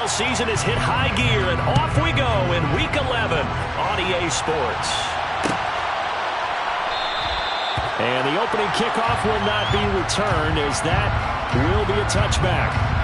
football season has hit high gear, and off we go in Week 11 on EA Sports. And the opening kickoff will not be returned, as that will be a touchback.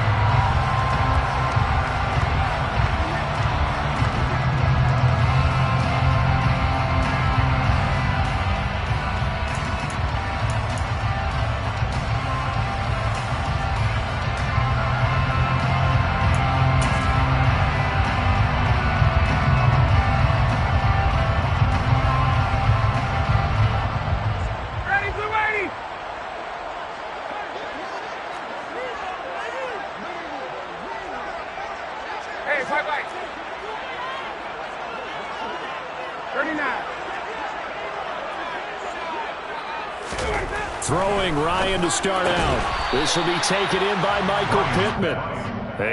Throwing Ryan to start out. This will be taken in by Michael Pittman.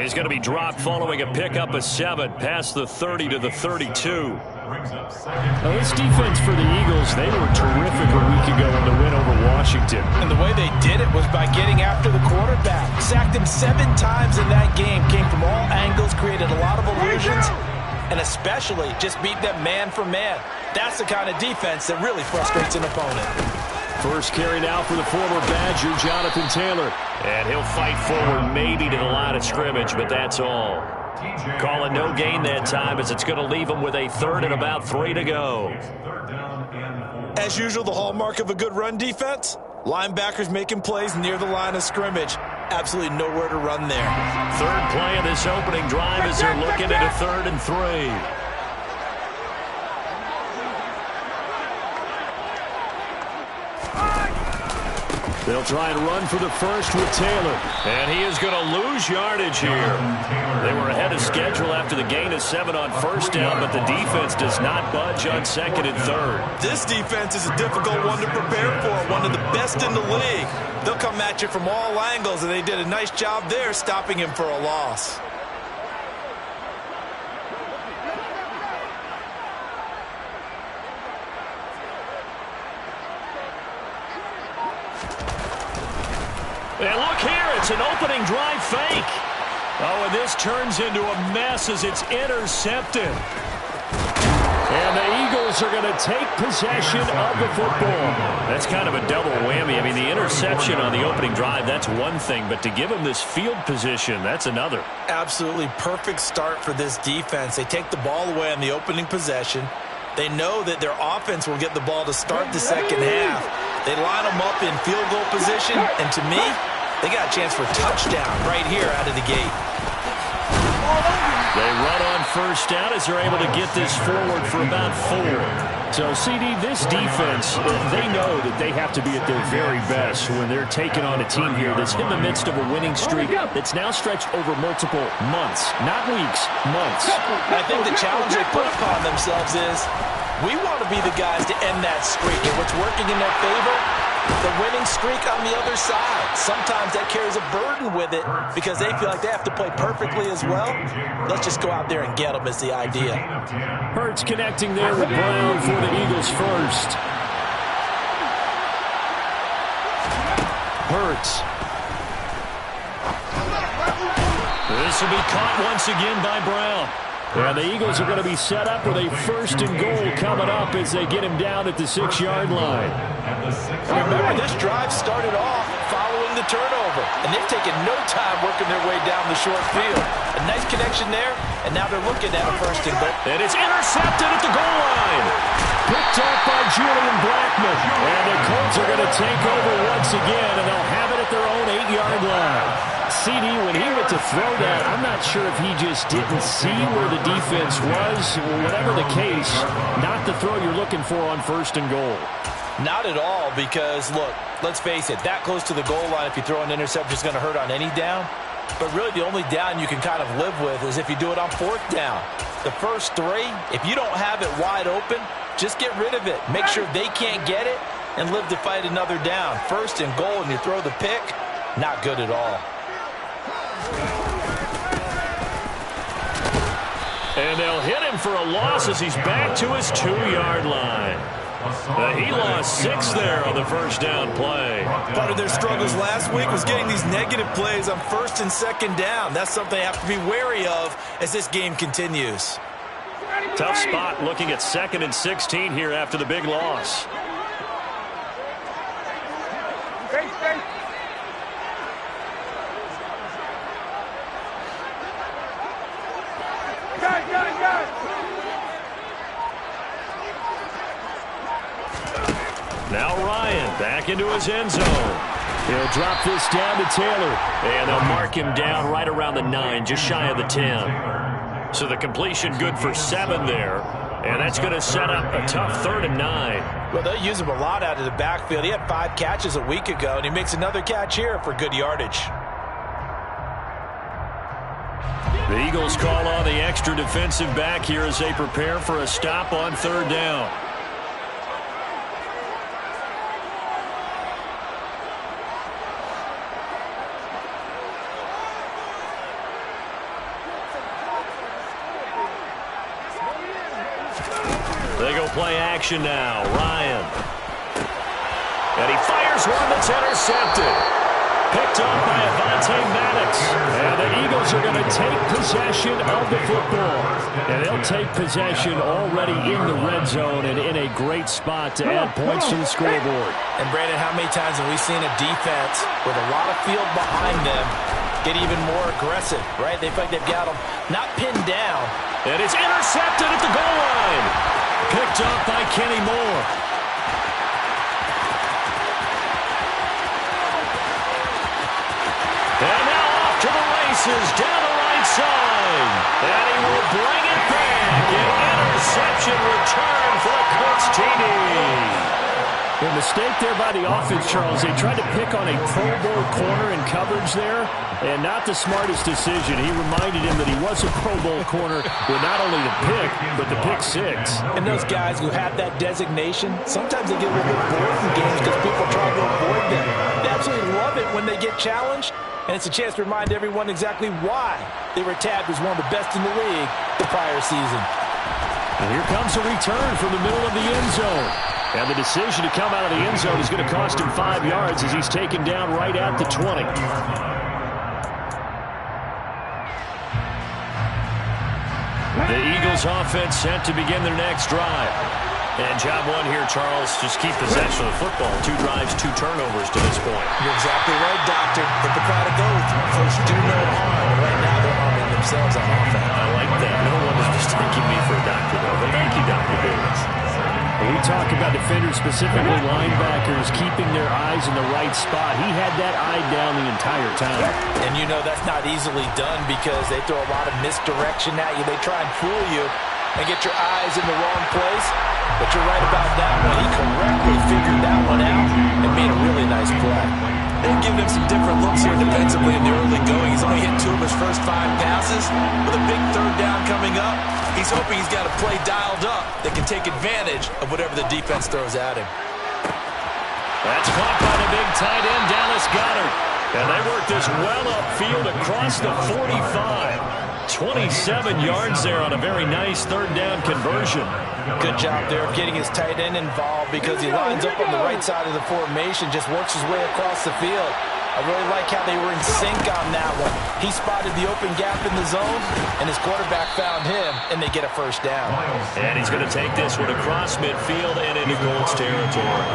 He's going to be dropped following a pickup of 7 past the 30 to the 32. Now, this defense for the Eagles, they were terrific a week ago in the win over Washington. And the way they did it was by getting after the quarterback. Sacked him 7 times in that game. Came from all angles, created a lot of illusions, and especially just beat them man for man. That's the kind of defense that really frustrates an opponent. First carry now for the former Badger, Jonathan Taylor. And he'll fight forward maybe to the line of scrimmage, but that's all. Calling no gain that time, as it's going to leave him with a 3rd and about 3 to go. As usual, the hallmark of a good run defense, linebackers making plays near the line of scrimmage. Absolutely nowhere to run there. 3rd play of this opening drive as they're looking at a 3rd and 3. They'll try and run for the first with Taylor. And he is going to lose yardage here. They were ahead of schedule after the gain of 7 on first down, but the defense does not budge on 2nd and 3rd. This defense is a difficult one to prepare for, one of the best in the league. They'll come at you from all angles, and they did a nice job there stopping him for a loss. And look here, it's an opening drive fake. Oh, and this turns into a mess as it's intercepted. And the Eagles are going to take possession of the football. That's kind of a double whammy. I mean, the interception on the opening drive, that's one thing, but to give them this field position, that's another. Absolutely perfect start for this defense. They take the ball away on the opening possession. They know that their offense will get the ball to start the second half. They line them up in field goal position, and to me, they got a chance for a touchdown right here out of the gate. They run on first down as they're able to get this forward for about 4. So, CD, this defense, they know that they have to be at their very best when they're taking on a team here that's in the midst of a winning streak that's now stretched over multiple months, not weeks, months. I think the challenge they put upon themselves is we want to be the guys to end that streak, and what's working in their favor, the winning streak on the other side. Sometimes that carries a burden with it because they feel like they have to play perfectly as well. Let's just go out there and get them is the idea. Hurts connecting there with Brown for the Eagles first. Hurts. This will be caught once again by Brown. And the Eagles are going to be set up with a 1st and goal coming up as they get him down at the 6-yard line. Remember, this drive started off following the turnover, and they've taken no time working their way down the short field. A nice connection there, and now they're looking at a 1st and goal. And it's intercepted at the goal line. Picked up by Julian Blackman. And the Colts are going to take over once again, and they'll have it at their own 8-yard line. CD, when he went to throw that, I'm not sure if he just didn't see where the defense was. Whatever the case, not the throw you're looking for on 1st and goal. Not at all, because, look, let's face it, that close to the goal line, if you throw an interception, is going to hurt on any down. But really, the only down you can kind of live with is if you do it on 4th down. The first 3, if you don't have it wide open, just get rid of it. Make sure they can't get it and live to fight another down. 1st and goal, and you throw the pick, not good at all. And they'll hit him for a loss as he's back to his 2-yard line. He lost 6 there on the first down play. Part of their struggles last week was getting these negative plays on first and second down. That's something they have to be wary of as this game continues. Tough spot looking at 2nd and 16 here after the big loss. Now Ryan back into his end zone. He'll drop this down to Taylor. And they'll mark him down right around the 9, just shy of the 10. So the completion good for 7 there. And that's going to set up a tough 3rd and 9. Well, they'll use him a lot out of the backfield. He had 5 catches a week ago, and he makes another catch here for good yardage. The Eagles call on the extra defensive back here as they prepare for a stop on 3rd down. They go play action now. Ryan. And he fires one that's intercepted. Picked up by Avonte Maddox. And the Eagles are going to take possession of the football. And they'll take possession already in the red zone and in a great spot to add points to the scoreboard. And, Brandon, how many times have we seen a defense with a lot of field behind them get even more aggressive, right? They feel like they've got them not pinned down. And it's intercepted at the goal line. Picked up by Kenny Moore. And now off to the races down the right side. And he will bring it back. An interception return for the Colts TD. The mistake there by the offense, Charles. They tried to pick on a Pro Bowl corner in coverage there, and not the smartest decision. He reminded him that he was a Pro Bowl corner with not only the pick, but the pick 6. And those guys who have that designation, sometimes they get a little bit bored in games because people try to avoid them. They absolutely love it when they get challenged, and it's a chance to remind everyone exactly why they were tabbed as one of the best in the league the prior season. And here comes a return from the middle of the end zone. And the decision to come out of the end zone is going to cost him 5 yards as he's taken down right at the 20. The Eagles offense set to begin their next drive. And job 1 here, Charles, just keep possession of the football. 2 drives, 2 turnovers to this point. You're exactly right, Doctor. Hippocratic oath. First, do no harm. Right now, they're harming themselves on offense. I like that. No one is mistaking me for a doctor, though. But thank you, Dr. Davis. We talk about defenders, specifically linebackers, keeping their eyes in the right spot. He had that eye down the entire time. And you know that's not easily done because they throw a lot of misdirection at you. They try and fool you and get your eyes in the wrong place. But you're right about that one. He correctly figured that one out and made a really nice play. They've given him some different looks here defensively in the early going. He's only hit 2 of his first 5 passes. With a big 3rd down coming up, he's hoping he's got a play dialed up that can take advantage of whatever the defense throws at him. That's caught by the big tight end, Dallas Goedert. And they work this well upfield across the 45. 27 yards there on a very nice 3rd down conversion. Good job there of getting his tight end involved because he lines up on the right side of the formation, just works his way across the field. I really like how they were in sync on that one. He spotted the open gap in the zone, and his quarterback found him, and they get a first down. And he's going to take this one across midfield and into Colts territory.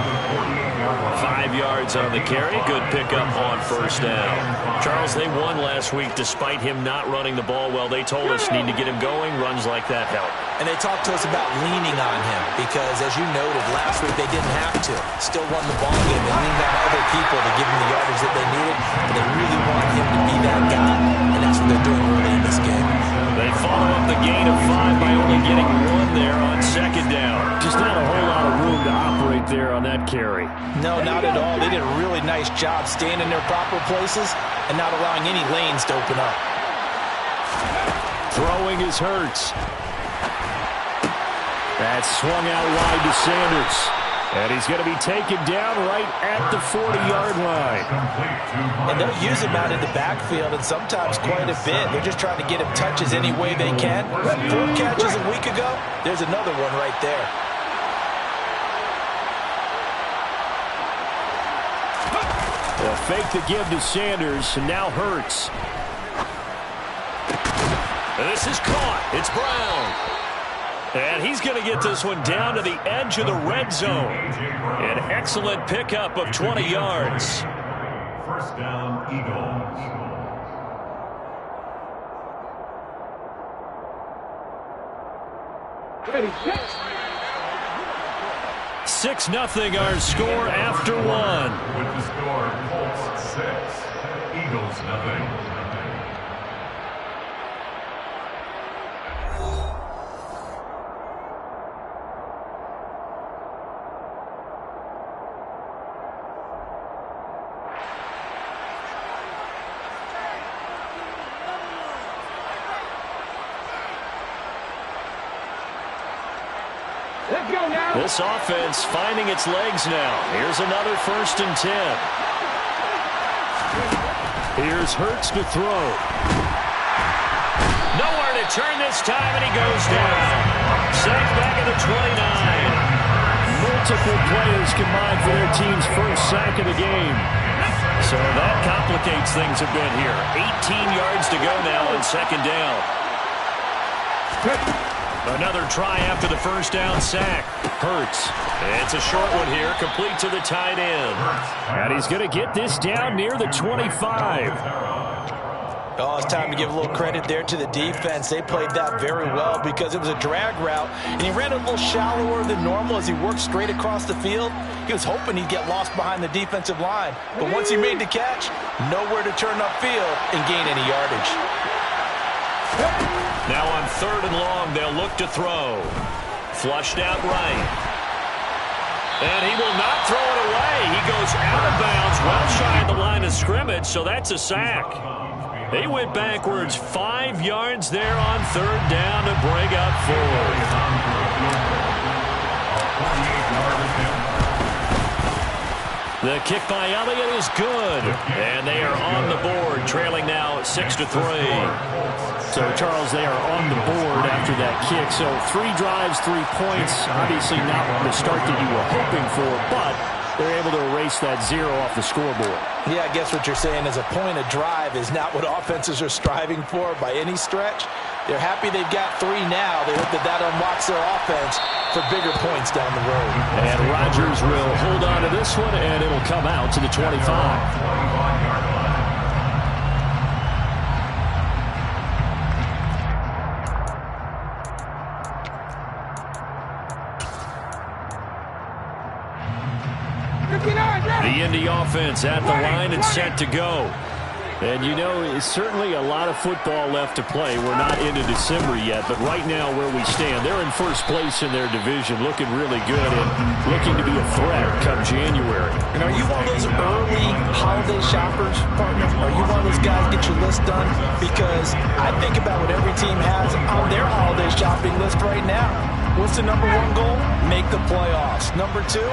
5 yards on the carry. Good pickup on first down. Charles, they won last week despite him not running the ball well. They told us need to get him going. Runs like that help. And they talked to us about leaning on him because, as you noted, last week they didn't have to. Still won the ball game. They leaned on other people to give them the yardage that they needed. But they really want him to be that guy, and that's what they're doing early in this game. They follow up the gain of 5 by only getting 1 there on 2nd down. Just not a whole lot of room to operate there on that carry. No, not at all. They did a really nice job staying in their proper places and not allowing any lanes to open up. Throwing is Hurts. That's swung out wide to Sanders. And he's going to be taken down right at the 40-yard line. And they'll use him out in the backfield, and sometimes quite a bit. They're just trying to get him touches any way they can. 4 catches a week ago. There's another one right there. fake the give to Sanders, and now Hurts. This is caught. It's Brown. And he's going to get this one down to the edge of the red zone. An excellent pickup of 20 yards. First down, Eagles. 6-0 our score after one. With the score, Colts 6, Eagles 0. This offense finding its legs now. Here's another 1st and 10. Here's Hurts to throw. Nowhere to turn this time, and he goes down. Sacked back at the 29. Multiple players combined for their team's first sack of the game. So that complicates things a bit here. 18 yards to go now on 2nd down. Another try after the 1st down sack. Hurts. It's a short one here, complete to the tight end. And he's going to get this down near the 25. Oh, it's time to give a little credit there to the defense. They played that very well because it was a drag route, and he ran a little shallower than normal as he worked straight across the field. He was hoping he'd get lost behind the defensive line, but once he made the catch, nowhere to turn upfield and gain any yardage. Now on 3rd and long, they'll look to throw. Flushed out right. And he will not throw it away. He goes out of bounds, well shy of the line of scrimmage, so that's a sack. They went backwards 5 yards there on 3rd down to bring up 4th. The kick by Elliott is good. And they are on the board, trailing now 6-3. So, Charles, they are on the board after that kick. So 3 drives, 3 points. Obviously not the start that you were hoping for, but they're able to erase that 0 off the scoreboard. Yeah, I guess what you're saying is a point of drive is not what offenses are striving for by any stretch. They're happy they've got 3 now. They hope that that unlocks their offense for bigger points down the road. And Rodgers will hold on to this one, and it'll come out to the 25. The Indy offense at the line and set to go. And, you know, it's certainly a lot of football left to play. We're not into December yet, but right now where we stand, they're in first place in their division, looking really good and looking to be a threat come January. And are you one of those early holiday shoppers, partner? Are you one of those guys get your list done? Because I think about what every team has on their holiday shopping list right now. What's the number 1 goal? Make the playoffs. Number 2,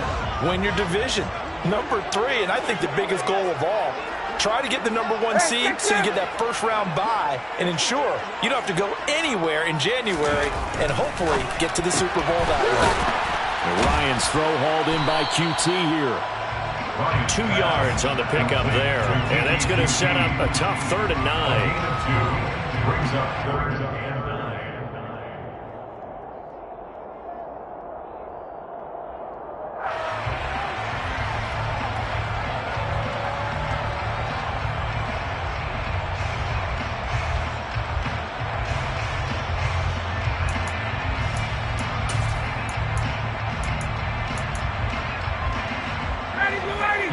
win your division. Number 3, and I think the biggest goal of all, try to get the number 1 seed so you get that first-round bye and ensure you don't have to go anywhere in January and hopefully get to the Super Bowl that way. Ryan's throw hauled in by QT here. 2 yards on the pickup there, and that's going to set up a tough 3rd and 9. Brings up 3rd and 9.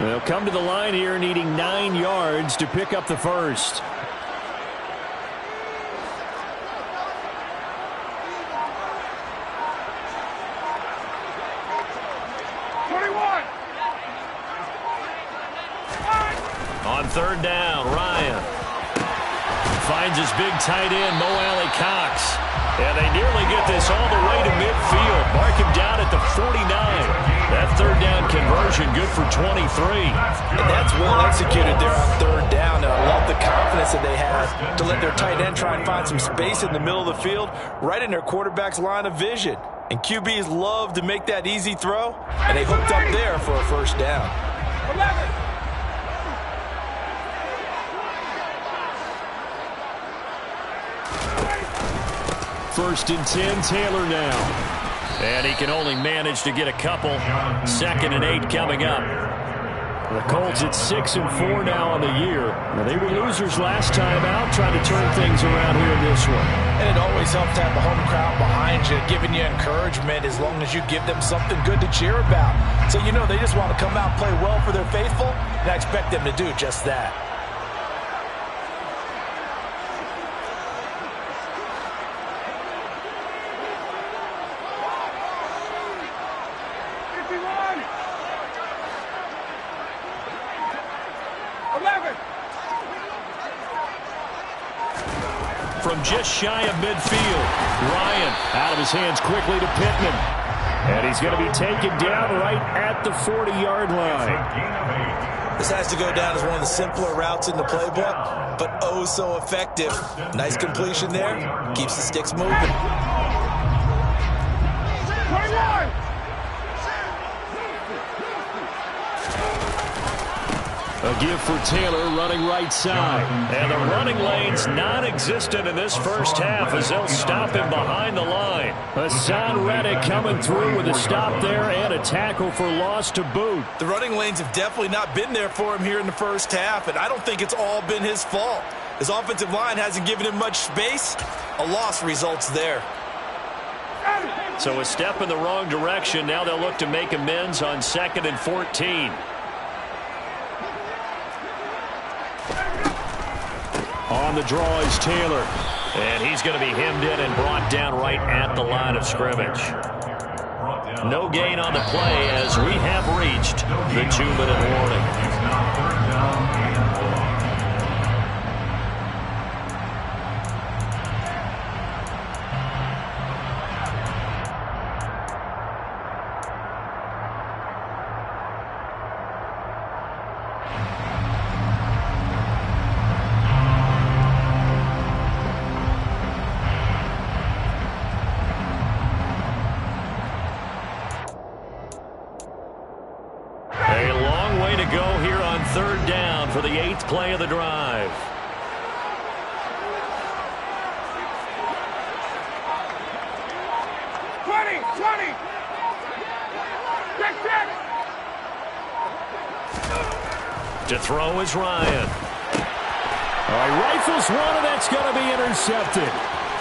They'll come to the line here needing 9 yards to pick up the first. On 3rd down, Ryan finds his big tight end, Mo Alley-Cox. And they nearly get this all the way to midfield. Mark him down at the 49. That 3rd down conversion good for 23. And that's well executed there on 3rd down. And I love the confidence that they have to let their tight end try and find some space in the middle of the field, right in their quarterback's line of vision. And QBs love to make that easy throw, and they hooked up there for a 1st down. 11. First and 10, Taylor now. And he can only manage to get a couple. 2nd and 8 coming up. The Colts at 6-4 now on the year. Now, they were losers last time out, trying to turn things around here in this one. And it always helps to have the home crowd behind you, giving you encouragement as long as you give them something good to cheer about. So you know they just want to come out and play well for their faithful, and I expect them to do just that. From just shy of midfield, Ryan out of his hands quickly to Pittman. And he's going to be taken down right at the 40-yard line. This has to go down as one of the simpler routes in the playbook, but oh so effective. Nice completion there. Keeps the sticks moving. 21! A give for Taylor running right side. And the running lane's non-existent in this first half as they'll stop him behind the line. Hassan Reddick coming through with a stop there and a tackle for loss to boot. The running lanes have definitely not been there for him here in the first half, and I don't think it's all been his fault. His offensive line hasn't given him much space. A loss results there. So a step in the wrong direction. Now they'll look to make amends on 2nd and 14. On the draw is Taylor. And he's going to be hemmed in and brought down right at the line of scrimmage. No gain on the play as we have reached the 2-minute warning. For the 8th play of the drive. To throw is Ryan. All right, rifles one, and that's going to be intercepted.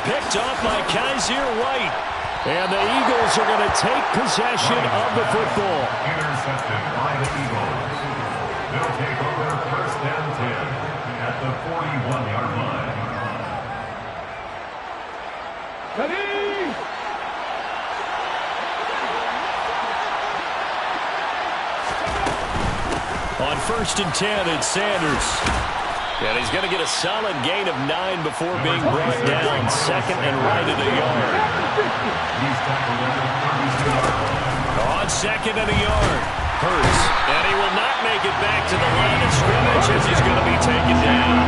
Picked off by Kaiser White. And the Eagles are going to take possession of the football. Intercepted by the Eagles. They'll take over first down 10 at the 41-yard line. Ready? On 1st and 10, it's Sanders. And he's going to get a solid gain of 9 before being brought down. 2nd and right at a yard. On 2nd and a yard. Hurts. And he will not make it back to the line of scrimmage as he's going to be taken down.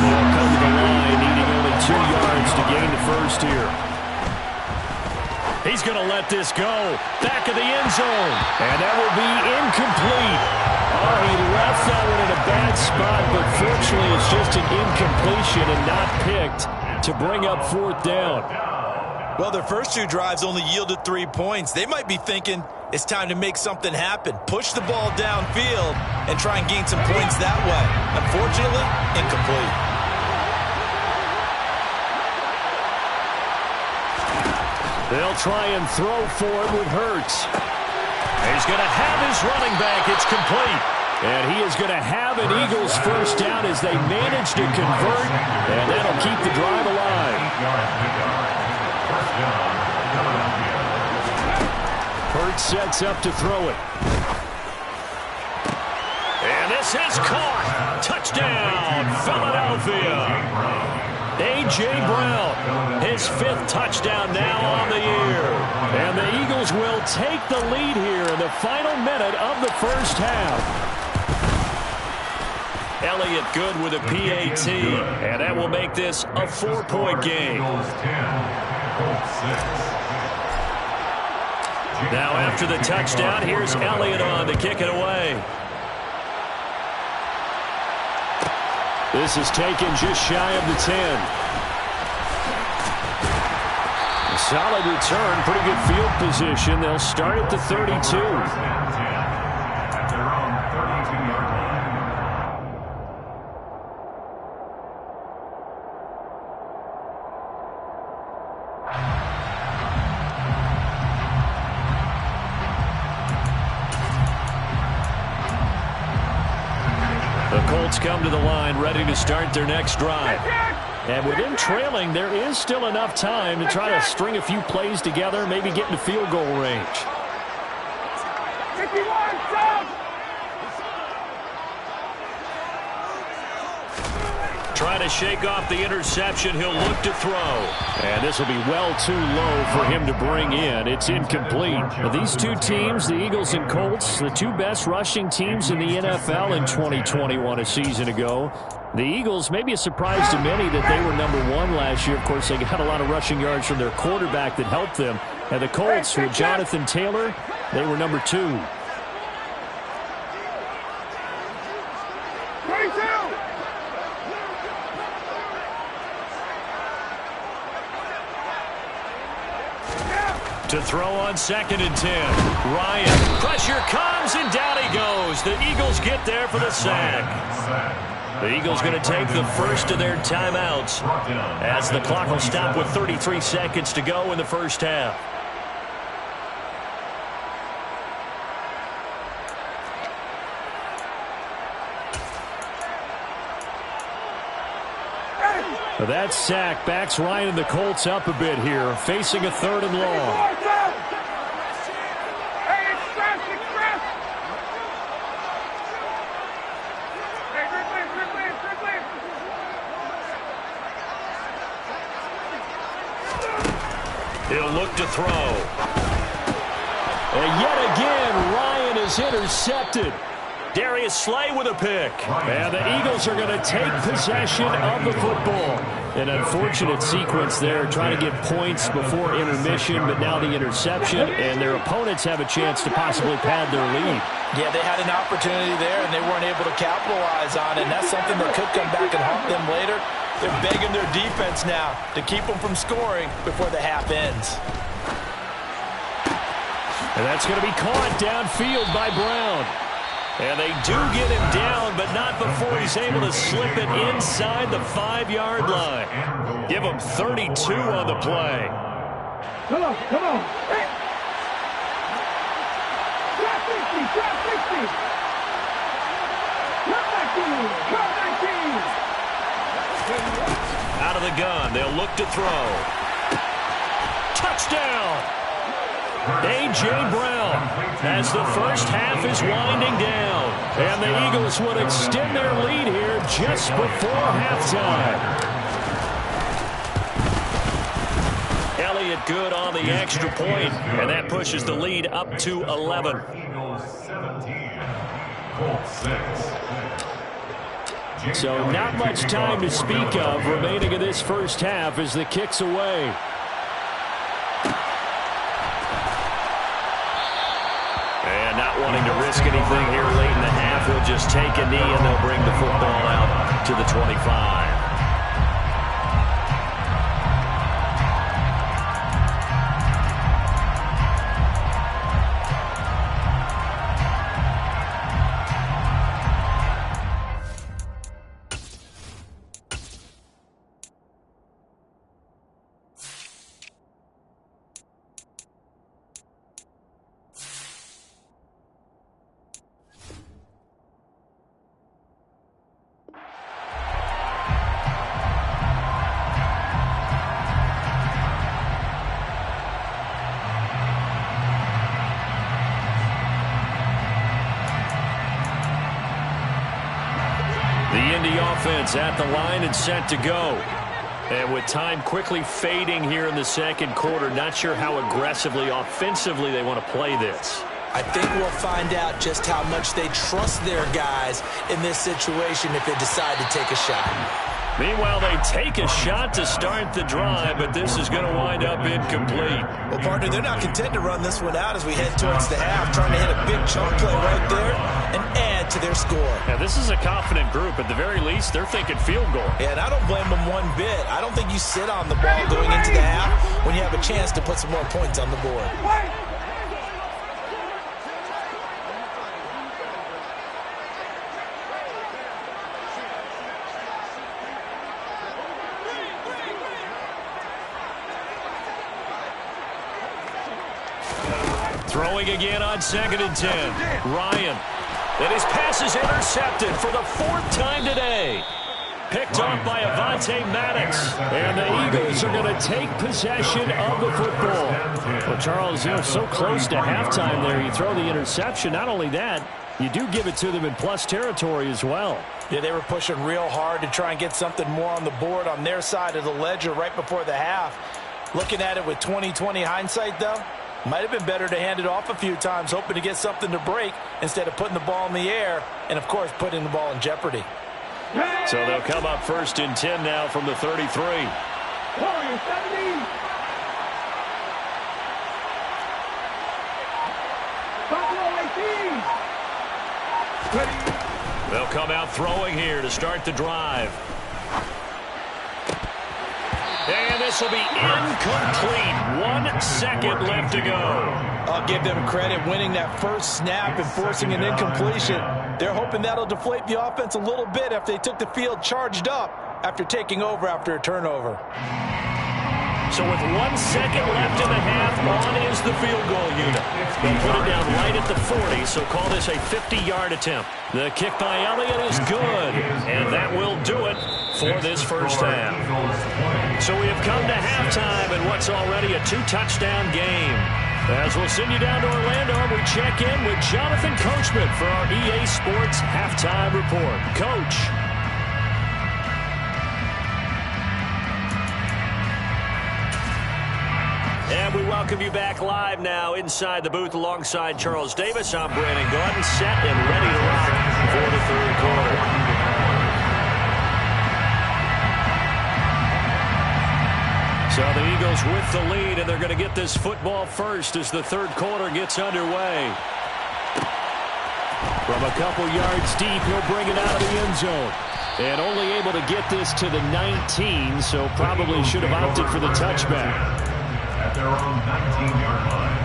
They'll come to the line, needing only 2 yards to gain the first here. He's going to let this go. Back of the end zone. And that will be incomplete. Oh, he left that one in a bad spot, but fortunately it's just an incompletion and not picked to bring up 4th down. Well, their first 2 drives only yielded 3 points. They might be thinking it's time to make something happen. Push the ball downfield and try and gain some points that way. Unfortunately, incomplete. They'll try and throw for it with Hurts. He's going to have his running back. It's complete. And he is going to have an Eagles first down as they manage to convert. And that'll keep the drive alive. Hurts sets up to throw it. And this is caught. Touchdown, Philadelphia. A.J. Brown, his 5th touchdown now on the year. And the Eagles will take the lead here in the final minute of the first half. Elliott good with a PAT, and that will make this a 4-point game. Now after the touchdown, here's Elliott on to kick it away. This is taken just shy of the 10. solid return. Pretty good field position. They'll start at the 32. At their own 32-yard line. The Colts come to the line ready to start their next drive. And with them trailing, there is still enough time to try to string a few plays together, maybe get into field goal range. 51, jump! Trying to shake off the interception. He'll look to throw. And this will be well too low for him to bring in. It's incomplete. Now, these two teams, the Eagles and Colts, the two best rushing teams in the NFL in 2021 a season ago. The Eagles, maybe a surprise to many that they were #1 last year. Of course, they got a lot of rushing yards from their quarterback that helped them. And the Colts, with Jonathan Taylor, they were #2. 22! To throw on 2nd and 10. Ryan. Pressure comes, and down he goes. The Eagles get there for the sack. The Eagles going to take the first of their timeouts as the clock will stop with 33 seconds to go in the first half. That sack backs Ryan and the Colts up a bit here, facing a 3rd and long. Hey, express! Hey, quickly! He'll look to throw. And yet again, Ryan is intercepted. Darius Slay with a pick. And the Eagles are going to take possession of the football. An unfortunate sequence there, trying to get points before intermission, but now the interception, and their opponents have a chance to possibly pad their lead. Yeah, they had an opportunity there, and they weren't able to capitalize on it, and that's something that could come back and haunt them later. They're begging their defense now to keep them from scoring before the half ends. And that's going to be caught downfield by Brown. And they do get him down, but not before he's able to slip it inside the 5-yard line. Give him 32 on the play. Come on! Hey! Drop 60! Drop 60! Cut 19! Out of the gun, they'll look to throw. Touchdown! A.J. Brown as the first half is winding down. And the Eagles would extend their lead here just before halftime. Elliott good on the extra point, and that pushes the lead up to 11. Eagles 17, Colts 6. So not much time to speak of remaining in this first half as the kick's away. And not wanting to risk anything here late in the half, he'll just take a knee and they'll bring the football out to the 25. Offense at the line and set to go. And with time quickly fading here in the second quarter, not sure how aggressively, offensively they want to play this. I think we'll find out just how much they trust their guys in this situation if they decide to take a shot. Meanwhile, they take a shot to start the drive, but this is going to wind up incomplete. Well, partner, they're not content to run this one out as we head towards the half, trying to hit a big chunk play right there and add to their score. Yeah, this is a confident group. At the very least, they're thinking field goal. Yeah, and I don't blame them one bit. I don't think you sit on the ball going into the half when you have a chance to put some more points on the board. Throwing again on 2nd and 10. Ryan. And his pass is intercepted for the 4th time today. Picked off by Avonte Maddox. And the Eagles are going to take possession of the football. Well, Charles, so close to halftime there. You throw the interception. Not only that, you do give it to them in plus territory as well. Yeah, they were pushing real hard to try and get something more on the board on their side of the ledger right before the half. Looking at it with 20/20 hindsight, though, might have been better to hand it off a few times, hoping to get something to break instead of putting the ball in the air and, of course, putting the ball in jeopardy. So they'll come up 1st and 10 now from the 33. They'll come out throwing here to start the drive. And this will be incomplete. 1 second left to go. I'll give them credit winning that first snap and forcing an incompletion. They're hoping that'll deflate the offense a little bit after they took the field charged up after taking over after a turnover. So with 1 second left in the half, on is the field goal unit. They'll put it down right at the 40, so call this a 50-yard attempt. The kick by Elliott is good, and that will do it for this first half. So we have come to halftime in what's already a 2-touchdown game. As we'll send you down to Orlando, we check in with Jonathan Coachman for our EA Sports Halftime Report. Coach. And we welcome you back live now inside the booth alongside Charles Davis. I'm Brandon Gordon, set and ready to rock for the third quarter. So the Eagles with the lead, and they're going to get this football first as the third quarter gets underway. From a couple yards deep, he'll bring it out of the end zone. And only able to get this to the 19, so probably should have opted for the touchback. At their own 19-yard line.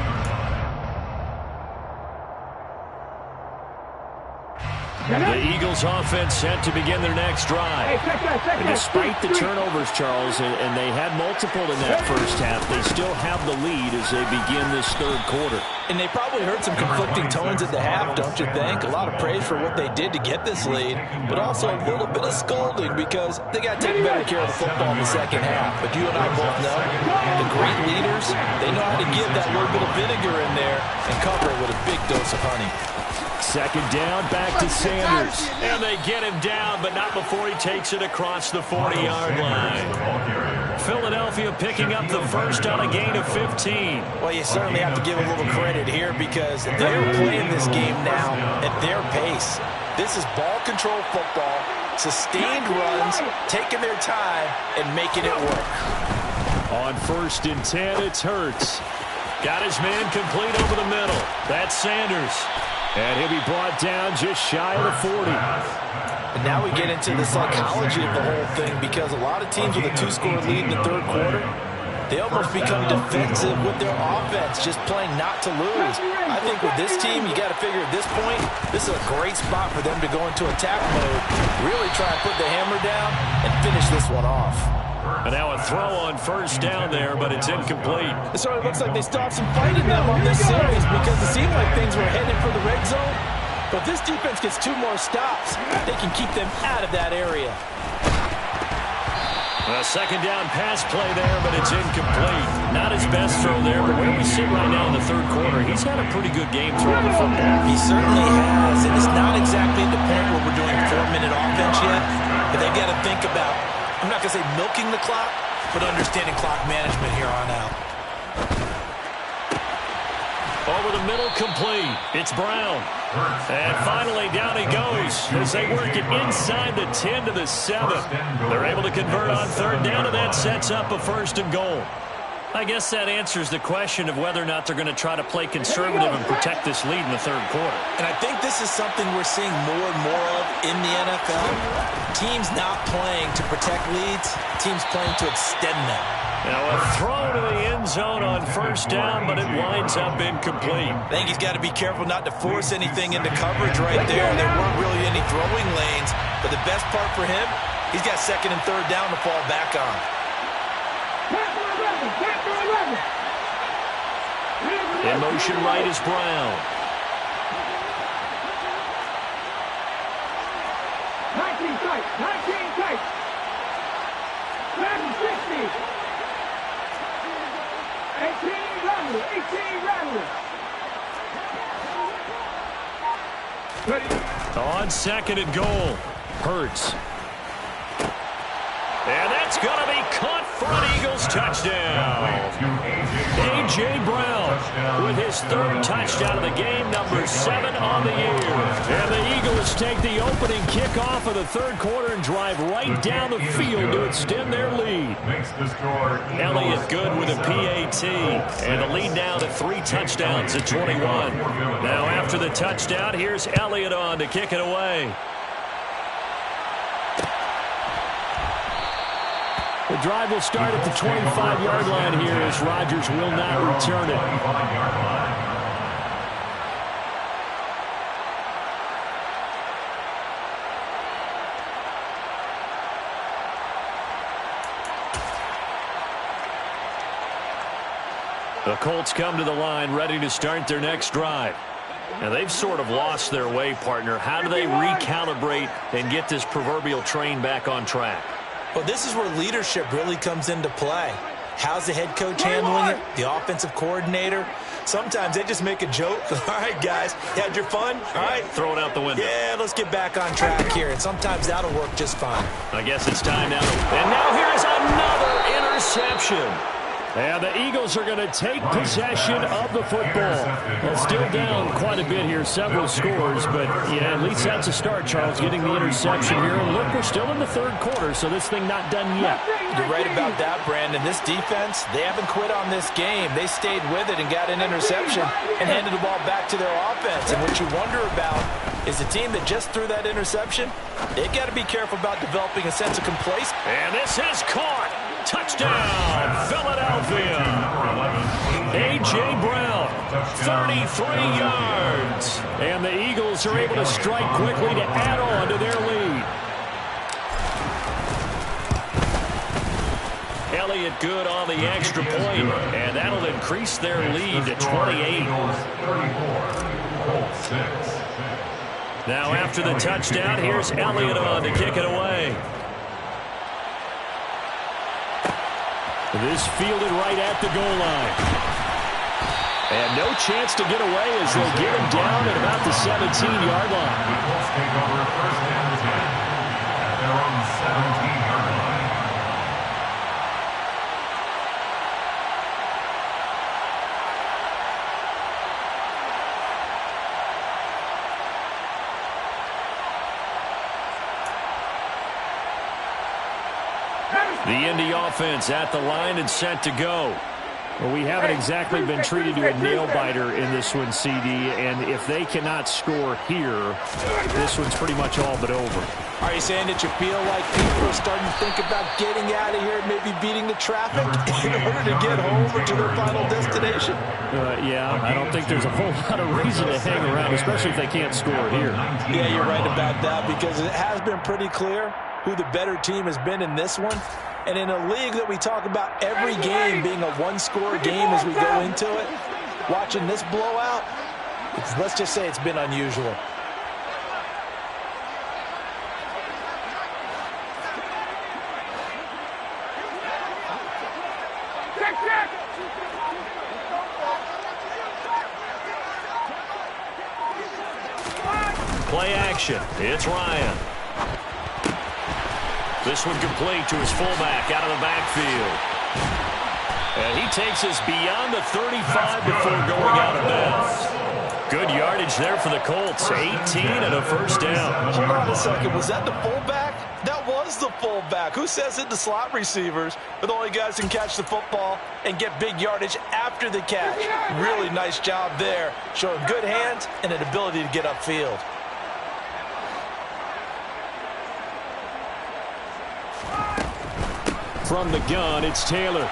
The Eagles offense set to begin their next drive. And despite the turnovers, Charles, and they had multiple in that first half, they still have the lead as they begin this third quarter. And they probably heard some conflicting tones at the half, don't you think? A lot of praise for what they did to get this lead, but also a little bit of scolding because they got to take better care of the football in the second half. But you and I both know the great leaders, they know how to give that little bit of vinegar in there and cover it with a big dose of honey. Second down, back to Sanders. And they get him down, but not before he takes it across the 40-yard line. Philadelphia picking up the first on a gain of 15. Well, you certainly have to give a little credit here because they're playing this game now at their pace. This is ball control football, sustained runs, taking their time, and making it work. On 1st and 10, it's Hurts. Got his man complete over the middle. That's Sanders. And he'll be brought down just shy of the 40. And now we get into the psychology of the whole thing because a lot of teams with a 2-score lead in the third quarter, they almost become defensive with their offense, just playing not to lose. I think with this team, you got to figure at this point, this is a great spot for them to go into attack mode, really try and put the hammer down and finish this one off. And now a throw on first down there, but it's incomplete. It sort of looks like they still have some fight in them on this series because it seemed like things were headed for the red zone. But this defense gets 2 more stops. They can keep them out of that area. A second down pass play there, but it's incomplete. Not his best throw there, but where we sit right now in the third quarter, he's had a pretty good game throwing the football. He certainly has, and it's not exactly at the point where we're doing 4-minute offense yet, but they've got to think about, I'm not going to say milking the clock, but understanding clock management here on out. Over the middle, complete. It's Brown. And finally, down he goes as they work it inside the 10 to the 7. They're able to convert on third down, and that sets up a 1st and goal. I guess that answers the question of whether or not they're going to try to play conservative and protect this lead in the third quarter. And I think this is something we're seeing more and more of in the NFL. Teams not playing to protect leads, teams playing to extend them. Now a throw to the end zone on 1st down, but it winds up incomplete. I think he's got to be careful not to force anything into coverage right there. There weren't really any throwing lanes, but the best part for him, he's got 2nd and 3rd down to fall back on. In motion right is Brown. 19 tight, 19 tight. 60. 18 rattle, 18 rattle. On 2nd and goal, Hurts. And that's going to be caught for an Eagles touchdown. A.J. Brown with his 3rd touchdown of the game, number 7 on the year. And the Eagles take the opening kickoff of the 3rd quarter and drive right down the field to extend their lead. Elliott good with a PAT. And the lead now to 3 touchdowns at 21. Now after the touchdown, here's Elliott on to kick it away. The drive will start at the 25-yard line here as Rodgers will not return it. The Colts come to the line ready to start their next drive. Now they've sort of lost their way, partner. How do they recalibrate and get this proverbial train back on track? Well, this is where leadership really comes into play. How's the head coach handling it? The offensive coordinator? Sometimes they just make a joke. All right, guys, you had your fun? All right. Throw it out the window. Yeah, let's get back on track here. And sometimes that'll work just fine. I guess it's time now. And now here's another interception. And the Eagles are going to take possession of the football. Still down quite a bit here, several scores, but yeah, at least that's a start, Charles, getting the interception here. And look, we're still in the 3rd quarter, so this thing not done yet. You're right about that, Brandon. This defense, they haven't quit on this game. They stayed with it and got an interception and handed the ball back to their offense. And what you wonder about is the team that just threw that interception, they've got to be careful about developing a sense of complacency. And this is caught. Touchdown, Philadelphia. A.J. Brown, 33 yards. And the Eagles are able to strike quickly to add on to their lead. Elliott good on the extra point, and that'll increase their lead to 28. Now after the touchdown, here's Elliott on to kick it away. This fielded right at the goal line. And no chance to get away as they'll get him down at about the 17-yard line. The Colts take over 1st and 10 at their own 17-yard line. The Indy offense at the line and set to go. Well, we haven't exactly been treated to a nail-biter in this one, CD, and if they cannot score here, this one's pretty much all but over. Are you saying that you feel like people are starting to think about getting out of here and maybe beating the traffic in order to get home or to their final destination? Yeah, I don't think there's a whole lot of reason to hang around, especially if they can't score here. Yeah, you're right about that because it has been pretty clear who the better team has been in this one. And in a league that we talk about every game being a one-score game as we go into it, watching this blowout, let's just say it's been unusual. Play action. It's Ryan. This one complete to his fullback out of the backfield. And he takes us beyond the 35 before going out of bounds. Good yardage there for the Colts. 18 and a first down. Hold on a second. Was that the fullback? That was the fullback. Who says it? The slot receivers are the only guys who can catch the football and get big yardage after the catch. Really nice job there, showing good hands and an ability to get upfield. From the gun, it's Taylor.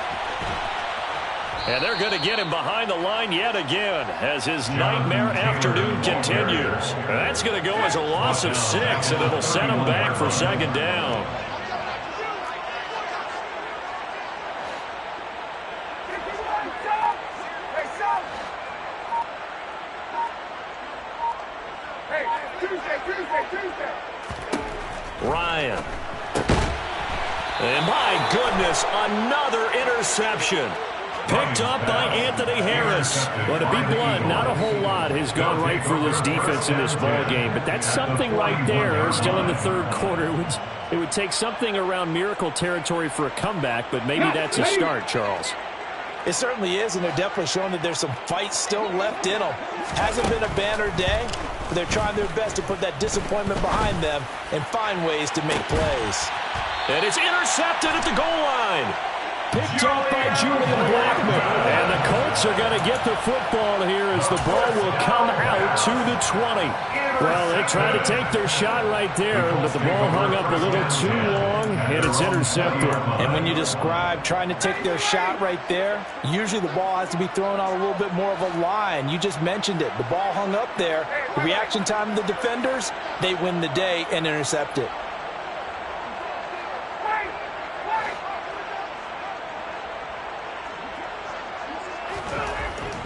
And they're going to get him behind the line yet again as his nightmare afternoon continues. That's going to go as a loss of 6, and it'll set him back for second down. Ryan. And my goodness, another interception. Picked up by Anthony Harris. But to be blunt, not a whole lot has gone right for this defense in this ball game. But that's something right there. Still in the third quarter. It would take something around miracle territory for a comeback, but maybe that's a start, Charles. It certainly is, and they're definitely showing that there's some fight still left in them. Hasn't been a banner day, but they're trying their best to put that disappointment behind them and find ways to make plays. And it's intercepted at the goal line. Picked off by Julian Blackman. And the Colts are going to get the football here as the ball will come out to the 20. Well, they tried to take their shot right there, but the ball hung up a little too long, and it's intercepted. And when you describe trying to take their shot right there, usually the ball has to be thrown out a little bit more of a line. You just mentioned it. The ball hung up there. The reaction time of the defenders, they win the day and intercept it.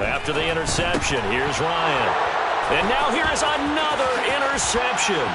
After the interception, here's Ryan. And now here is another interception.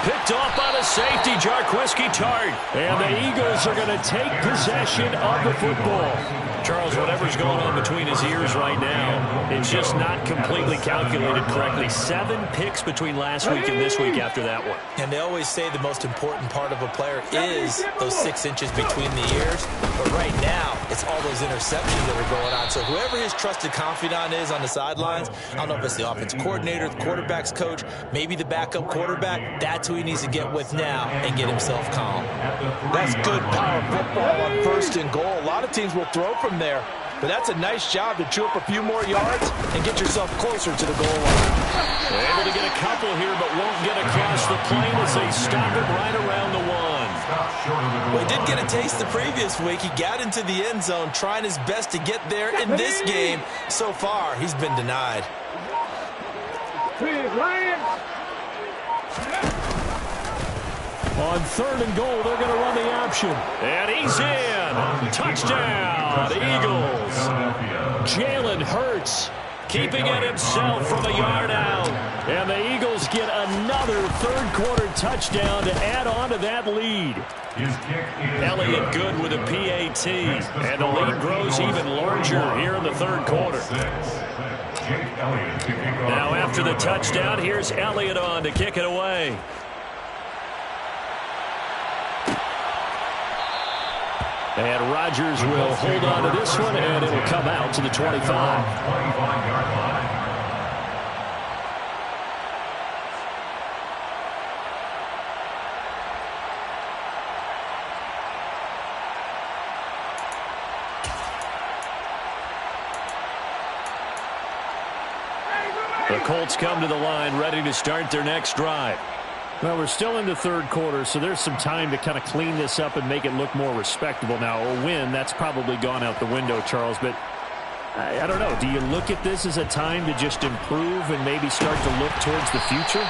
Picked off by the safety, Jarquiski Tart. And the Eagles are going to take possession of the football. Charles, whatever's going on between his ears right now, it's just not completely calculated correctly. 7 picks between last week and this week after that one. And they always say the most important part of a player is those 6 inches between the ears. But right now, it's all those interceptions that are going on. So whoever his trusted confidant is on the sidelines, I don't know if it's the offense coordinator, the quarterback's coach, maybe the backup quarterback, that's who he needs to get with now and get himself calm. That's good power football on 1st and goal. A lot of teams will throw from there, but that's a nice job to chew up a few more yards and get yourself closer to the goal line. They're able to get a couple here, but won't get across the plane as they stop it right around the 1. Well, he did get a taste the previous week. He got into the end zone trying his best to get there in this game. So far, he's been denied. On 3rd and goal, they're going to run the option. And he's in. Touchdown, Eagles. Jalen Hurts keeping it himself from a yard out. And the Eagles get another 3rd quarter touchdown to add on to that lead. Elliott good with a PAT. And the lead grows even larger here in the 3rd quarter. Now after the touchdown, here's Elliott on to kick it away. And Rodgers will hold on to this one, and it'll come out to the 25. The Colts come to the line ready to start their next drive. Well, we're still in the 3rd quarter, so there's some time to kind of clean this up and make it look more respectable. Now, a win, that's probably gone out the window, Charles, but I don't know. Do you look at this as a time to just improve and maybe start to look towards the future?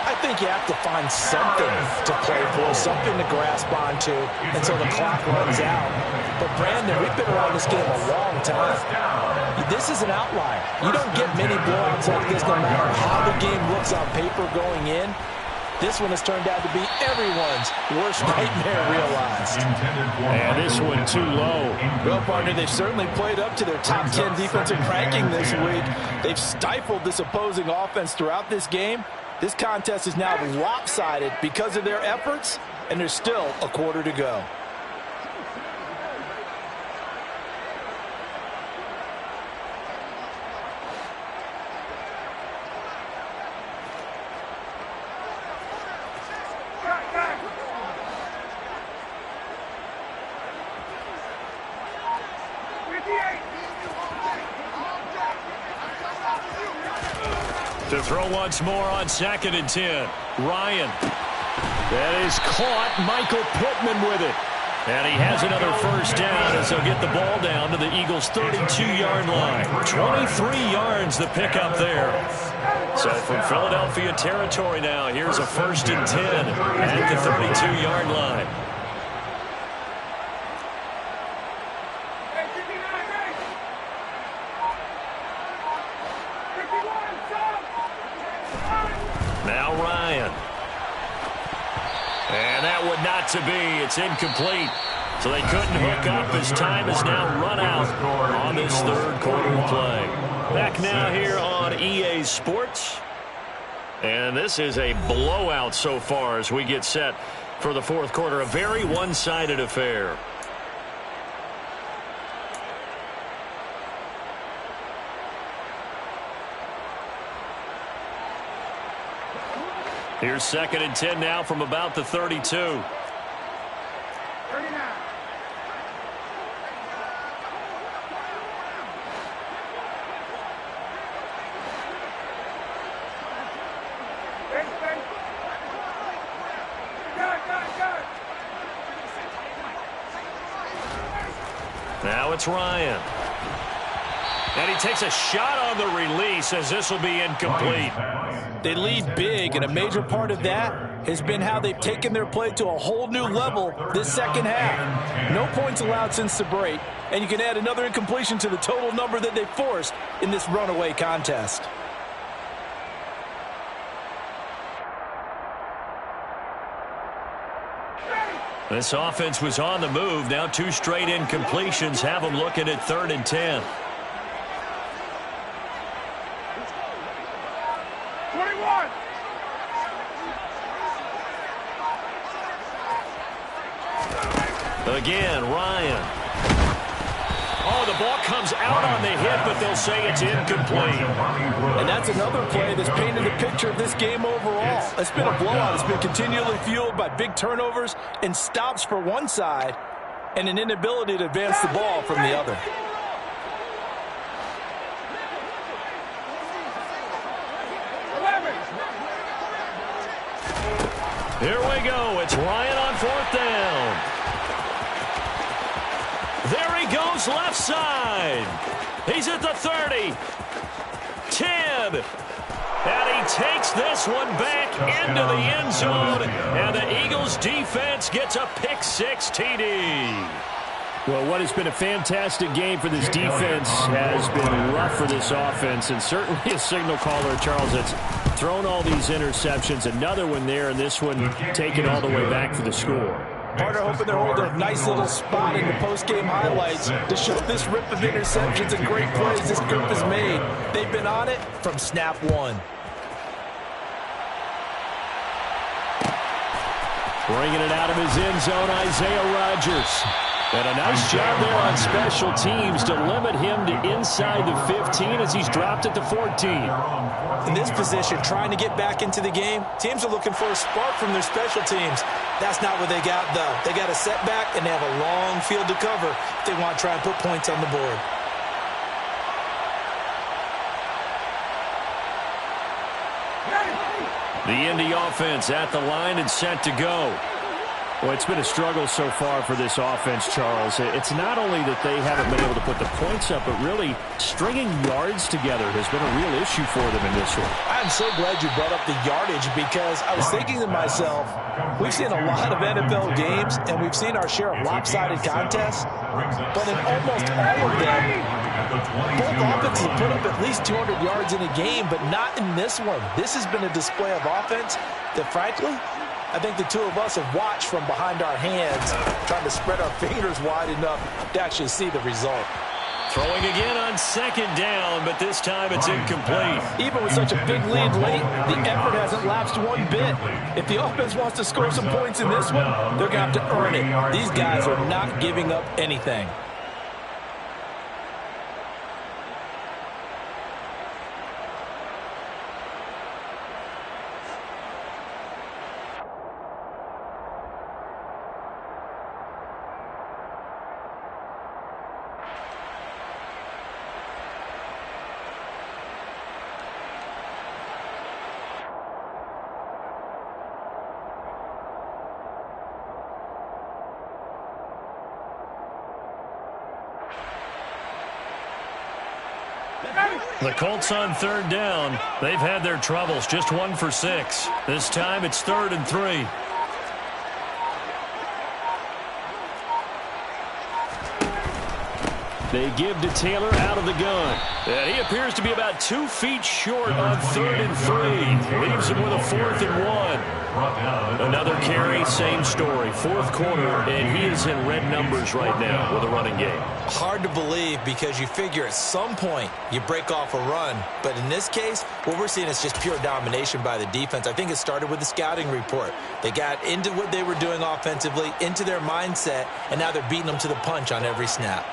I think you have to find something to play for, something to grasp onto until the clock runs out. But, Brandon, we've been around this game a long time. This is an outlier. You don't get many blowouts like this no matter how the game looks on paper going in. This one has turned out to be everyone's worst nightmare realized. And this one too low. Well, partner, they've certainly played up to their top 10 defensive ranking this week. They've stifled this opposing offense throughout this game. This contest is now lopsided because of their efforts, and there's still a quarter to go. To throw once more on 2nd and 10. Ryan. That is caught. Michael Pittman with it. And he has another first down as he'll get the ball down to the Eagles' 32-yard line. 23 yards the pickup there. So from Philadelphia territory now, here's a 1st and 10 at the 32-yard line. Now Ryan. And that would not to be. It's incomplete. So they couldn't hook up as time has now run out on this 3rd quarter of play. Back now here on EA Sports. And this is a blowout so far as we get set for the 4th quarter. A very one-sided affair. Here's 2nd and 10 now from about the 32. 39. Now it's Ryan. And he takes a shot on the release as this will be incomplete. They lead big, and a major part of that has been how they've taken their play to a whole new level this 2nd half. No points allowed since the break, and you can add another incompletion to the total number that they forced in this runaway contest. This offense was on the move. Now 2 straight incompletions have them looking at 3rd and 10. 21. Again, Ryan. Oh, the ball comes out on the hit, but they'll say it's incomplete. And that's another play that's painted the picture of this game overall. It's been a blowout. It's been continually fueled by big turnovers and stops for one side and an inability to advance the ball from the other. Here we go. It's Ryan on 4th down. There he goes left side. He's at the 30. 10. And he takes this one back into the end zone. And the Eagles defense gets a pick-6 TD. Well, what has been a fantastic game for this defense has been rough for this offense, and certainly a signal caller, Charles, that's thrown all these interceptions. Another one there, and this one taken all the way back for the score. Partner hoping they're holding a nice little spot in the post-game highlights to show this rip of interceptions and great plays this group has made. They've been on it from snap one. Bringing it out of his end zone, Isaiah Rodgers. And a nice job there on special teams to limit him to inside the 15 as he's dropped at the 14. In this position, trying to get back into the game, teams are looking for a spark from their special teams. That's not what they got, though. They got a setback, and they have a long field to cover if they want to try and put points on the board. The Indy offense at the line and set to go. Well, it's been a struggle so far for this offense, Charles. It's not only that they haven't been able to put the points up, but really stringing yards together has been a real issue for them in this one. I'm so glad you brought up the yardage because I was thinking to myself, we've seen a lot of NFL games and we've seen our share of lopsided contests, but in almost all of them, both offenses have put up at least 200 yards in a game, but not in this one. This has been a display of offense that, frankly, I think the two of us have watched from behind our hands, trying to spread our fingers wide enough to actually see the result. Throwing again on 2nd down, but this time it's incomplete. Even with such a big lead late, the effort hasn't lapsed one bit. If the offense wants to score some points in this one, they're going to have to earn it. These guys are not giving up anything. The Colts on third down. They've had their troubles, just 1 for 6. This time it's 3rd and 3. They give to Taylor out of the gun. And he appears to be about 2 feet short on 3rd and 3. Leaves him with a 4th and 1. Another carry, same story. 4th quarter, and he is in red numbers right now with a running game. Hard to believe because you figure at some point you break off a run. But in this case, what we're seeing is just pure domination by the defense. I think it started with the scouting report. They got into what they were doing offensively, into their mindset, and now they're beating them to the punch on every snap.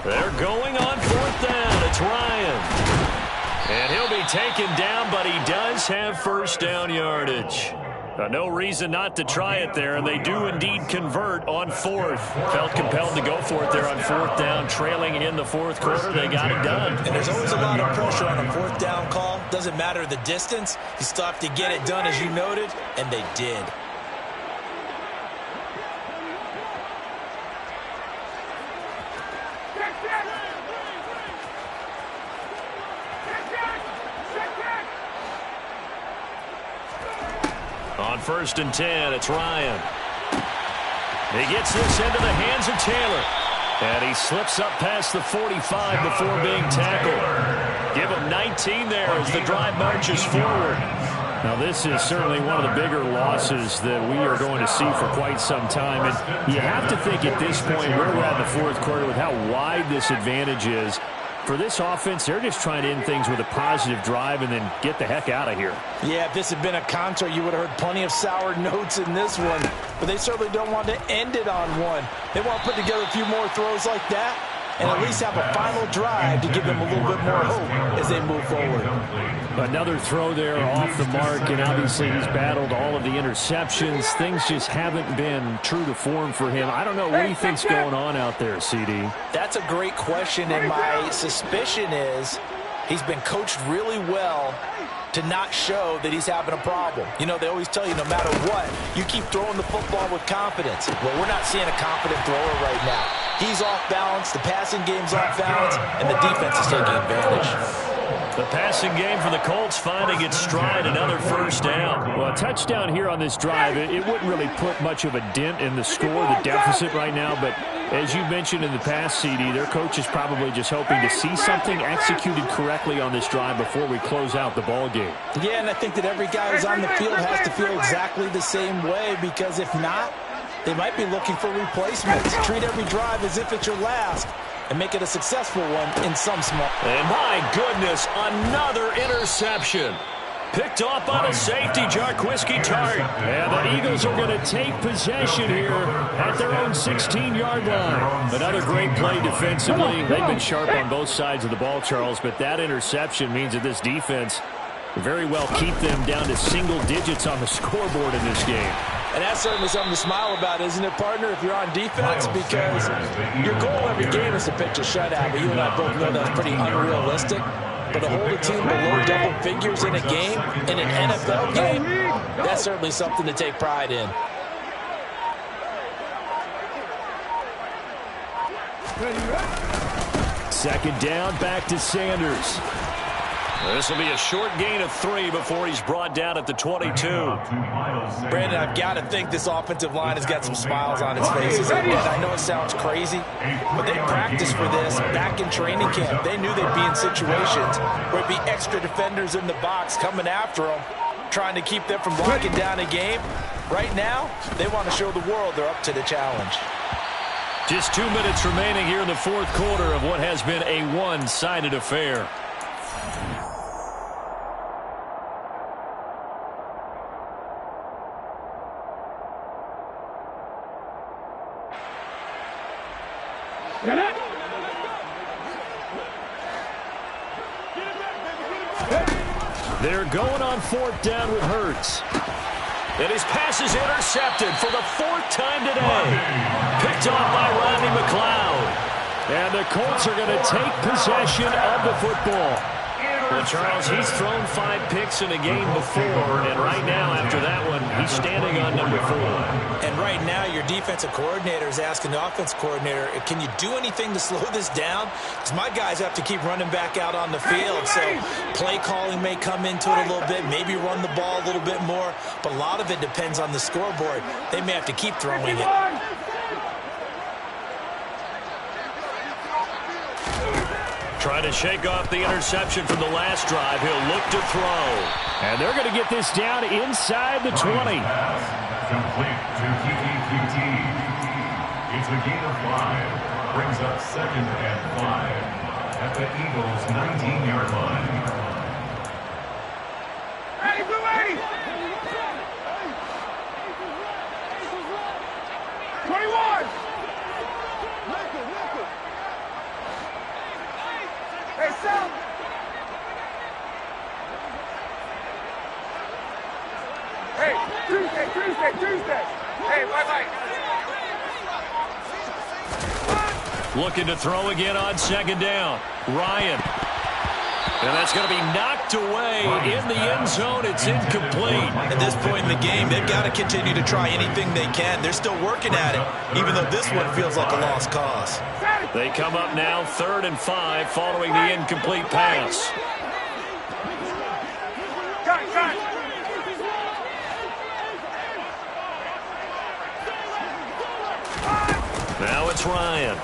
They're going on 4th down. It's Ryan. And he'll be taken down, but he does have first down yardage. No reason not to try it there, and they do indeed convert on 4th. Felt compelled to go for it there on 4th down, trailing in the 4th quarter. They got it done. And there's always a lot of pressure on a 4th down call. Doesn't matter the distance. You still have to get it done, as you noted, and they did. On 1st and 10, it's Ryan. He gets this into the hands of Taylor. And he slips up past the 45 before being tackled. Give him 19 there as the drive marches forward. Now, this is certainly one of the bigger losses that we are going to see for quite some time. And you have to think at this point where we're at in the 4th quarter with how wide this advantage is. For this offense, they're just trying to end things with a positive drive and then get the heck out of here. Yeah, if this had been a contra, you would have heard plenty of sour notes in this one. But they certainly don't want to end it on one. They want to put together a few more throws like that and at least have a final drive to give them a little bit more hope as they move forward. Another throw there off the mark, and obviously he's battled all of the interceptions. Things just haven't been true to form for him. I don't know what he thinks going on out there, CD. That's a great question, and my suspicion is he's been coached really well to not show that he's having a problem. You know, they always tell you no matter what, you keep throwing the football with confidence. Well, we're not seeing a confident thrower right now. He's off balance, the passing game's off balance, and the defense is taking advantage. The passing game for the Colts finding its stride, another first down. Well, a touchdown here on this drive, it wouldn't really put much of a dent in the score, the deficit right now, but as you mentioned in the past, CD, their coach is probably just hoping to see something executed correctly on this drive before we close out the ball game. Yeah, and I think that every guy who's on the field has to feel exactly the same way, because if not, they might be looking for replacements. Treat every drive as if it's your last and make it a successful one in some small. And my goodness, another interception. Picked off by the safety, Jarquiski Tart. And the Eagles are going to take possession here at their own 16-yard line. Another great play defensively. They've been sharp on both sides of the ball, Charles, but that interception means that this defense very well keep them down to single digits on the scoreboard in this game. And that's certainly something to smile about, isn't it, partner, if you're on defense? Because your goal every game is to pitch a shutout, but you and I both know that's pretty unrealistic. But to hold a team below double figures in a game, in an NFL game, that's certainly something to take pride in. Second down, back to Sanders. This will be a short gain of 3 before he's brought down at the 22. Brandon, I've got to think this offensive line has got some smiles on its faces. And I know it sounds crazy, but they practiced for this back in training camp. They knew they'd be in situations where it'd be extra defenders in the box coming after them, trying to keep them from locking down a game. Right now, they want to show the world they're up to the challenge. Just 2 minutes remaining here in the 4th quarter of what has been a one-sided affair. They're going on 4th down with Hurts. And his pass is intercepted for the 4th time today. Picked off by Rodney McLeod. And the Colts are going to take possession of the football. Well, Charles, he's thrown 5 picks in a game before, and right now, after that one, he's standing on number 4. And right now, your defensive coordinator is asking the offense coordinator, can you do anything to slow this down? Because my guys have to keep running back out on the field, so play calling may come into it a little bit, maybe run the ball a little bit more, but a lot of it depends on the scoreboard. They may have to keep throwing it. Trying to shake off the interception from the last drive. He'll look to throw. And they're going to get this down inside the 20. Complete to QT. It's a gain of 5. Brings up 2nd and 5 at the Eagles' 19-yard line. Ready, blue 80! 21! Hey, Sam! Hey, Tuesday! Hey, bye-bye! Looking to throw again on 2nd down. Ryan. And that's going to be knocked away in the end zone. It's incomplete. At this point in the game, they've got to continue to try anything they can. They're still working at it, even though this one feels like a lost cause. They come up now 3rd and 5 following the incomplete pass. Cut! Now it's Ryan.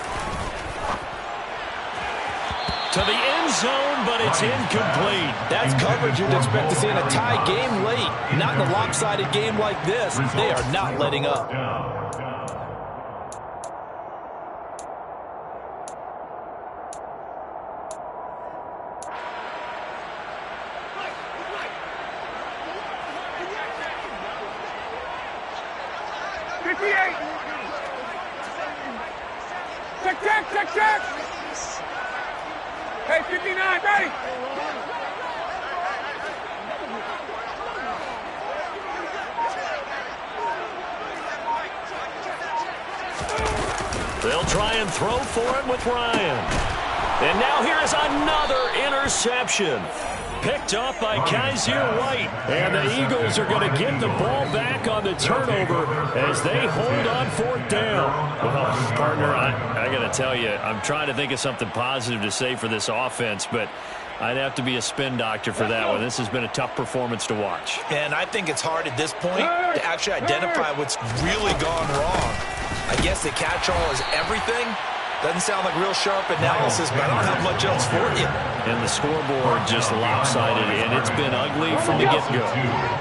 To the end zone, but it's incomplete. That's coverage you'd expect to see in a tie game late. Not in a lopsided game like this. They are not letting up. Check! Hey, 59, ready! They'll try and throw for it with Ryan. And now here is another interception. Picked off by Kaiser White. And the Eagles are going to get the ball back on the turnover as they hold on 4th down. Well, partner, I got to tell you, I'm trying to think of something positive to say for this offense, but I'd have to be a spin doctor for that one. This has been a tough performance to watch. And I think it's hard at this point to actually identify what's really gone wrong. I guess the catch-all is everything. Doesn't sound like real sharp analysis, but I don't have much else for you. And the scoreboard just lopsided, and it's been ugly from the get-go.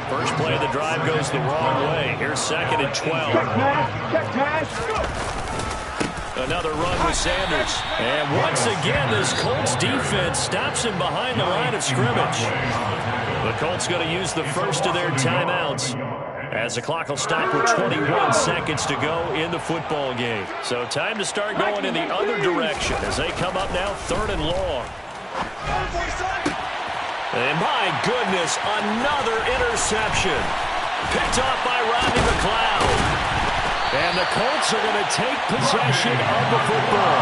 First play of the drive goes the wrong way. Here's 2nd and 12. Check pass! Another run with Sanders. And once again, this Colts defense stops him behind the line of scrimmage. The Colts going to use the first of their timeouts, as the clock will stop with 21 seconds to go in the football game. So time to start going in the other direction as they come up now 3rd and long. And my goodness, another interception. Picked off by Rodney McLeod. And the Colts are going to take possession of the football.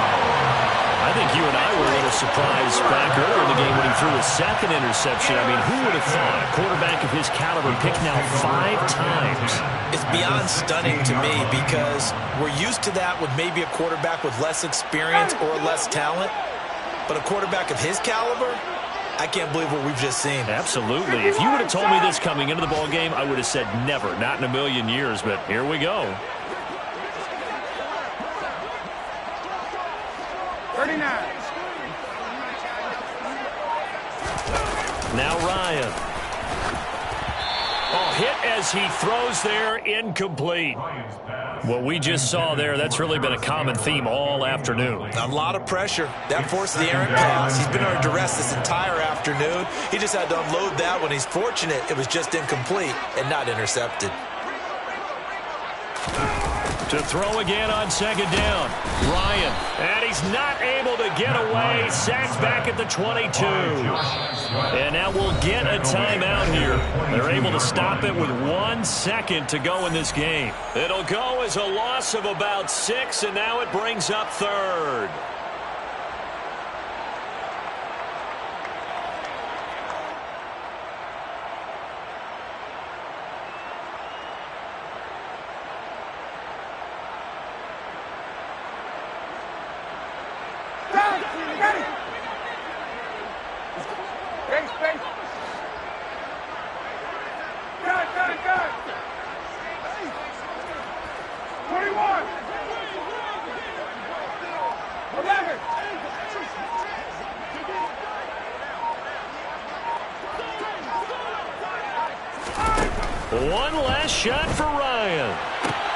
I think you and I were a little surprised back earlier in the game when he threw his 2nd interception. I mean, who would have thought a quarterback of his caliber picked now 5 times? It's beyond stunning to me because we're used to that with maybe a quarterback with less experience or less talent. But a quarterback of his caliber, I can't believe what we've just seen. Absolutely. If you would have told me this coming into the ball game, I would have said never, not in a million years. But here we go. 39. Now Ryan. Oh, hit as he throws there, incomplete. What we just saw there, that's really been a common theme all afternoon. A lot of pressure. That forced the errant pass. He's been under duress this entire afternoon. He just had to unload that one. He's fortunate it was just incomplete and not intercepted. To throw again on 2nd down. Ryan. And he's not able to get away. Sacked back at the 22. And now we'll get a timeout here. They're able to stop it with 1 second to go in this game. It'll go as a loss of about 6, and now it brings up 3rd. Space, space. Got it. 21. 11. One last shot for Ryan.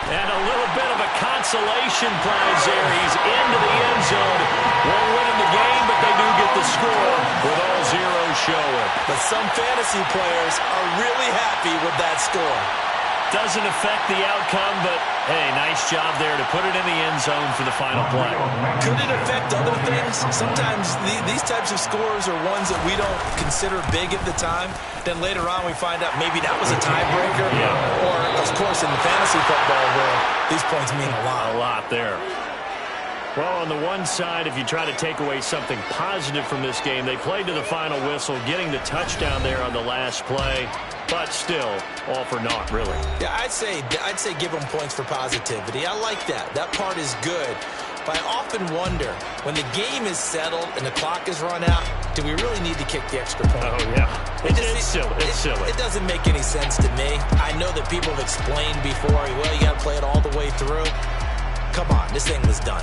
And a little bit of a consolation prize there. He's into the end zone. Won't win in the game, but they do get the score with all zeros showing. But some fantasy players are really happy with that score. Doesn't affect the outcome, but, hey, nice job there to put it in the end zone for the final play. Could it affect other things? Sometimes these types of scores are ones that we don't consider big at the time. Then later on we find out maybe that was a tiebreaker. Yeah. Or, of course, in the fantasy football world, these points mean a lot. A lot there. Well, on the one side, if you try to take away something positive from this game, they played to the final whistle, getting the touchdown there on the last play. But still, all for naught, really. Yeah, I'd say give them points for positivity. I like that. That part is good. But I often wonder, when the game is settled and the clock is run out, do we really need to kick the extra point? Oh, yeah. It's silly. It's silly. It doesn't make any sense to me. I know that people have explained before, well, you got to play it all the way through. Come on, this thing was done.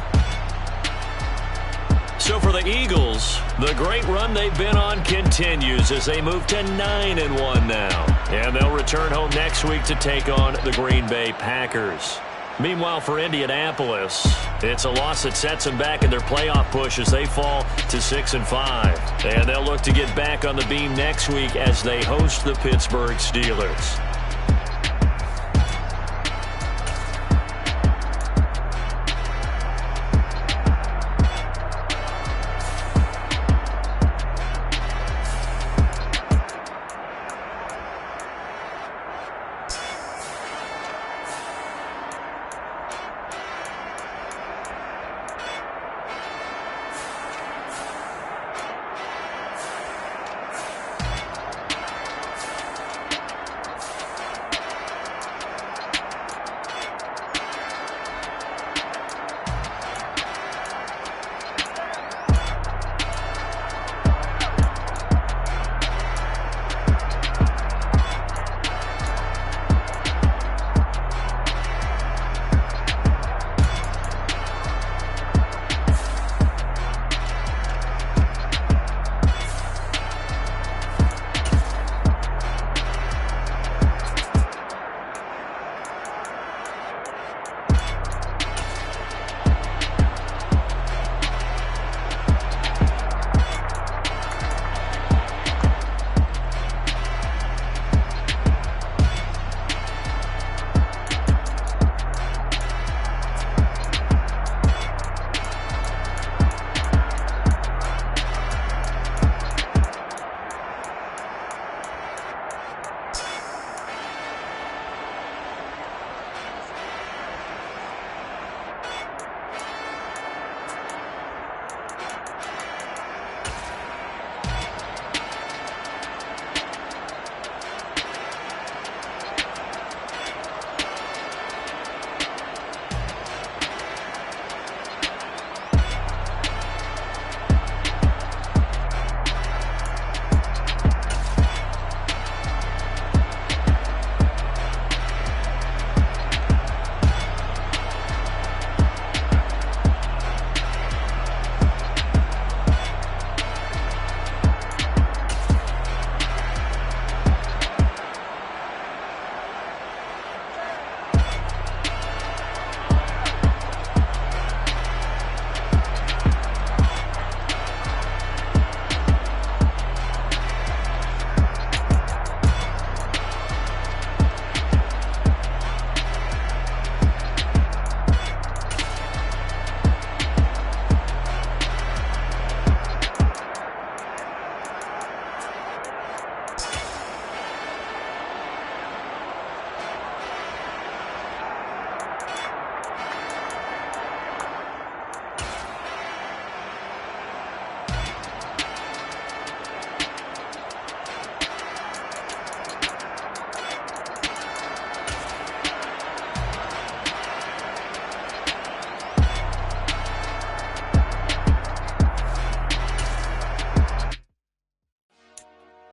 So for the Eagles, the great run they've been on continues as they move to 9-1 now. And they'll return home next week to take on the Green Bay Packers. Meanwhile, for Indianapolis, it's a loss that sets them back in their playoff push as they fall to 6-5. And they'll look to get back on the beam next week as they host the Pittsburgh Steelers.